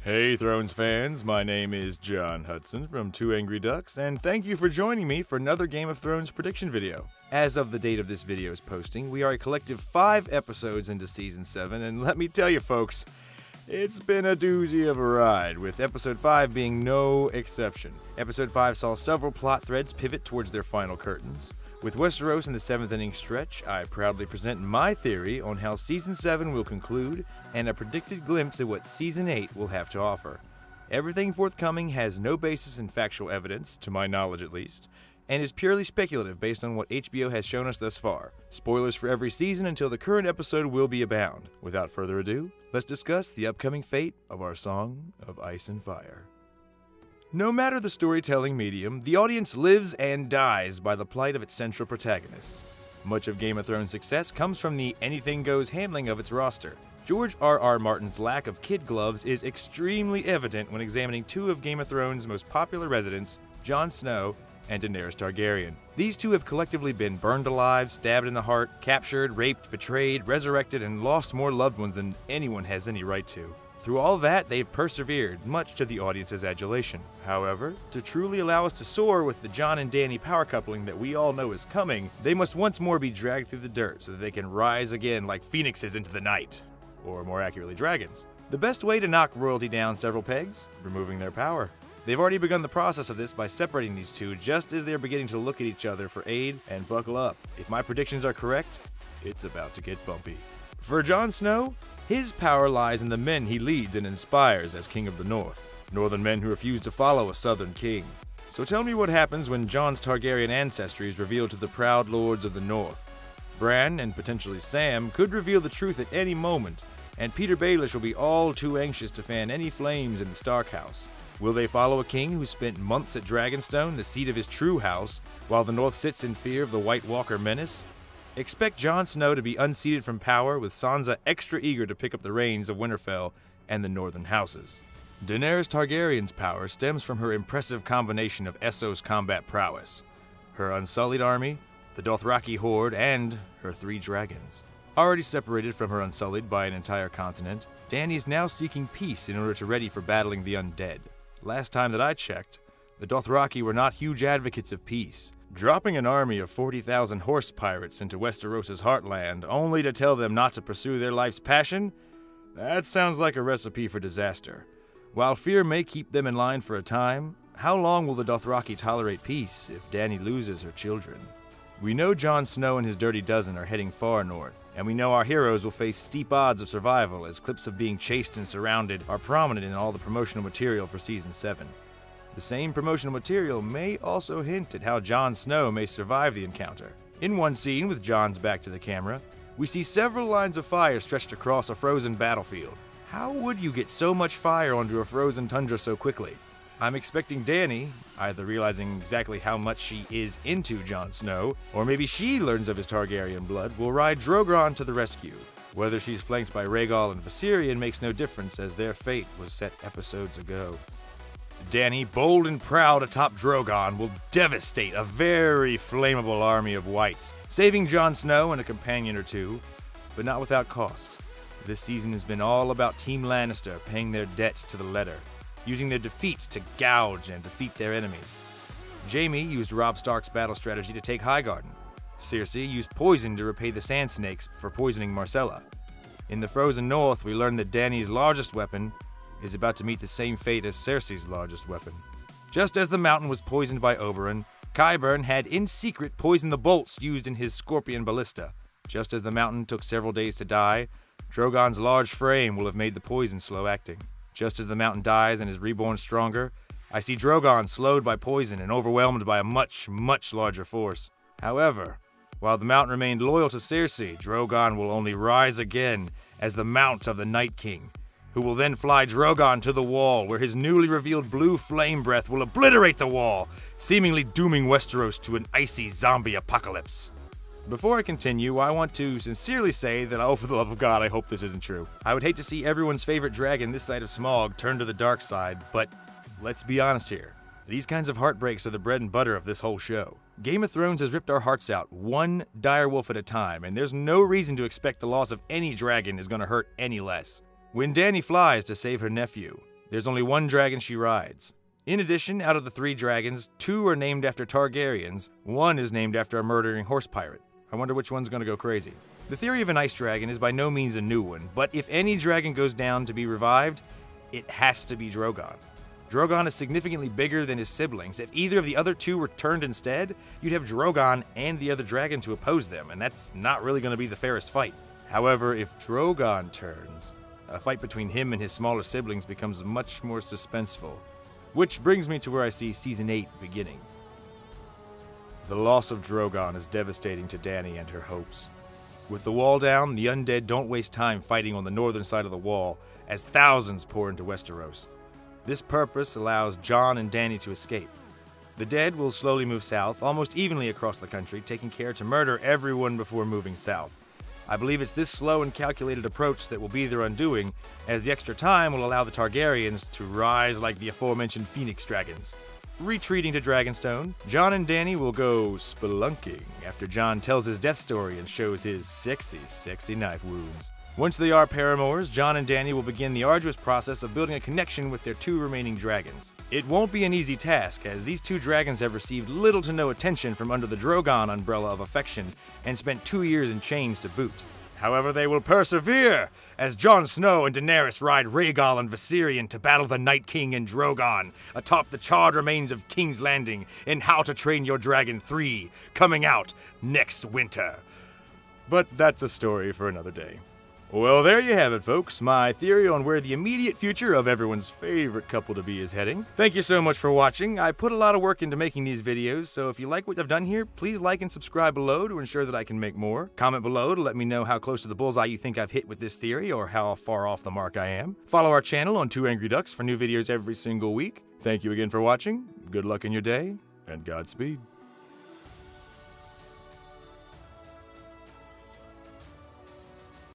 Hey Thrones fans, my name is John Hudson from Two Angry Ducks, and thank you for joining me for another Game of Thrones prediction video. As of the date of this video's posting, we are a collective 5 episodes into Season 7, and let me tell you folks, it's been a doozy of a ride, with Episode 5 being no exception. Episode 5 saw several plot threads pivot towards their final curtains. With Westeros in the 7th inning stretch, I proudly present my theory on how Season 7 will conclude and a predicted glimpse at what Season 8 will have to offer. Everything forthcoming has no basis in factual evidence, to my knowledge at least, and is purely speculative based on what HBO has shown us thus far. Spoilers for every season until the current episode will be abound. Without further ado, let's discuss the upcoming fate of our Song of Ice and Fire. No matter the storytelling medium, the audience lives and dies by the plight of its central protagonists. Much of Game of Thrones' success comes from the anything-goes handling of its roster. George R.R. Martin's lack of kid gloves is extremely evident when examining 2 of Game of Thrones' most popular residents, Jon Snow and Daenerys Targaryen. These 2 have collectively been burned alive, stabbed in the heart, captured, raped, betrayed, resurrected, and lost more loved ones than anyone has any right to. Through all that, they've persevered, much to the audience's adulation. However, to truly allow us to soar with the Jon and Dany power coupling that we all know is coming, they must once more be dragged through the dirt so that they can rise again like phoenixes into the night. Or more accurately, dragons. The best way to knock royalty down several pegs? Removing their power. They've already begun the process of this by separating these 2 just as they're beginning to look at each other for aid and buckle up. If my predictions are correct, it's about to get bumpy. For Jon Snow, his power lies in the men he leads and inspires as King of the North. Northern men who refuse to follow a Southern king. So tell me what happens when Jon's Targaryen ancestry is revealed to the proud lords of the North. Bran, and potentially Sam, could reveal the truth at any moment, and Peter Baelish will be all too anxious to fan any flames in the Stark house. Will they follow a king who spent months at Dragonstone, the seat of his true house, while the North sits in fear of the White Walker menace? Expect Jon Snow to be unseated from power, with Sansa extra eager to pick up the reins of Winterfell and the northern houses. Daenerys Targaryen's power stems from her impressive combination of Essos combat prowess, her unsullied army, the Dothraki horde, and her 3 dragons. Already separated from her unsullied by an entire continent, Dany is now seeking peace in order to ready for battling the undead. Last time that I checked, the Dothraki were not huge advocates of peace. Dropping an army of 40,000 horse pirates into Westeros' heartland only to tell them not to pursue their life's passion? That sounds like a recipe for disaster. While fear may keep them in line for a time, how long will the Dothraki tolerate peace if Dany loses her children? We know Jon Snow and his Dirty Dozen are heading far north, and we know our heroes will face steep odds of survival as clips of being chased and surrounded are prominent in all the promotional material for Season 7. The same promotional material may also hint at how Jon Snow may survive the encounter. In one scene with Jon's back to the camera, we see several lines of fire stretched across a frozen battlefield. How would you get so much fire onto a frozen tundra so quickly? I'm expecting Dany, either realizing exactly how much she is into Jon Snow, or maybe she learns of his Targaryen blood, will ride Drogon to the rescue. Whether she's flanked by Rhaegal and Viserion makes no difference, as their fate was set episodes ago. Dany, bold and proud atop Drogon, will devastate a very flammable army of whites, saving Jon Snow and a companion or 2, but not without cost. This season has been all about Team Lannister paying their debts to the letter, using their defeats to gouge and defeat their enemies. Jaime used Robb Stark's battle strategy to take Highgarden. Cersei used poison to repay the Sand Snakes for poisoning Marcella. In the frozen north, we learn that Dany's largest weapon is about to meet the same fate as Cersei's largest weapon. Just as the mountain was poisoned by Oberyn, Qyburn had in secret poisoned the bolts used in his Scorpion ballista. Just as the mountain took several days to die, Drogon's large frame will have made the poison slow acting. Just as the mountain dies and is reborn stronger, I see Drogon slowed by poison and overwhelmed by a much, much larger force. However, while the mountain remained loyal to Cersei, Drogon will only rise again as the Mount of the Night King, who will then fly Drogon to the wall, where his newly revealed blue flame breath will obliterate the wall, seemingly dooming Westeros to an icy zombie apocalypse. Before I continue, I want to sincerely say that, oh, for the love of God, I hope this isn't true. I would hate to see everyone's favorite dragon this side of Smaug turn to the dark side, but let's be honest here. These kinds of heartbreaks are the bread and butter of this whole show. Game of Thrones has ripped our hearts out, one direwolf at a time, and there's no reason to expect the loss of any dragon is going to hurt any less. When Dany flies to save her nephew, There's only one dragon she rides. In addition, out of the 3 dragons, 2 are named after Targaryens, 1 is named after a murdering horse pirate. I wonder which one's gonna go crazy. The theory of an ice dragon is by no means a new one, but if any dragon goes down to be revived, it has to be Drogon. Drogon is significantly bigger than his siblings. If either of the other 2 were turned instead, you'd have Drogon and the other dragon to oppose them, and that's not really gonna be the fairest fight. However, if Drogon turns, a fight between him and his smaller siblings becomes much more suspenseful. Which brings me to where I see Season 8 beginning. The loss of Drogon is devastating to Dany and her hopes. With the wall down, the undead don't waste time fighting on the northern side of the wall, as thousands pour into Westeros. This purpose allows Jon and Dany to escape. The dead will slowly move south, almost evenly across the country, taking care to murder everyone before moving south. I believe it's this slow and calculated approach that will be their undoing, as the extra time will allow the Targaryens to rise like the aforementioned Phoenix Dragons. Retreating to Dragonstone, Jon and Dany will go spelunking after Jon tells his death story and shows his sexy, sexy knife wounds. Once they are paramours, Jon and Dany will begin the arduous process of building a connection with their 2 remaining dragons. It won't be an easy task, as these 2 dragons have received little to no attention from under the Drogon umbrella of affection and spent 2 years in chains to boot. However, they will persevere, as Jon Snow and Daenerys ride Rhaegal and Viserion to battle the Night King and Drogon atop the charred remains of King's Landing in How to Train Your Dragon 3, coming out next winter. But that's a story for another day. Well, there you have it, folks. My theory on where the immediate future of everyone's favorite couple to be is heading. Thank you so much for watching. I put a lot of work into making these videos, so if you like what I've done here, please like and subscribe below to ensure that I can make more. Comment below to let me know how close to the bullseye you think I've hit with this theory, or how far off the mark I am. Follow our channel on 2 Angry Ducks for new videos every single week. Thank you again for watching. Good luck in your day, and Godspeed.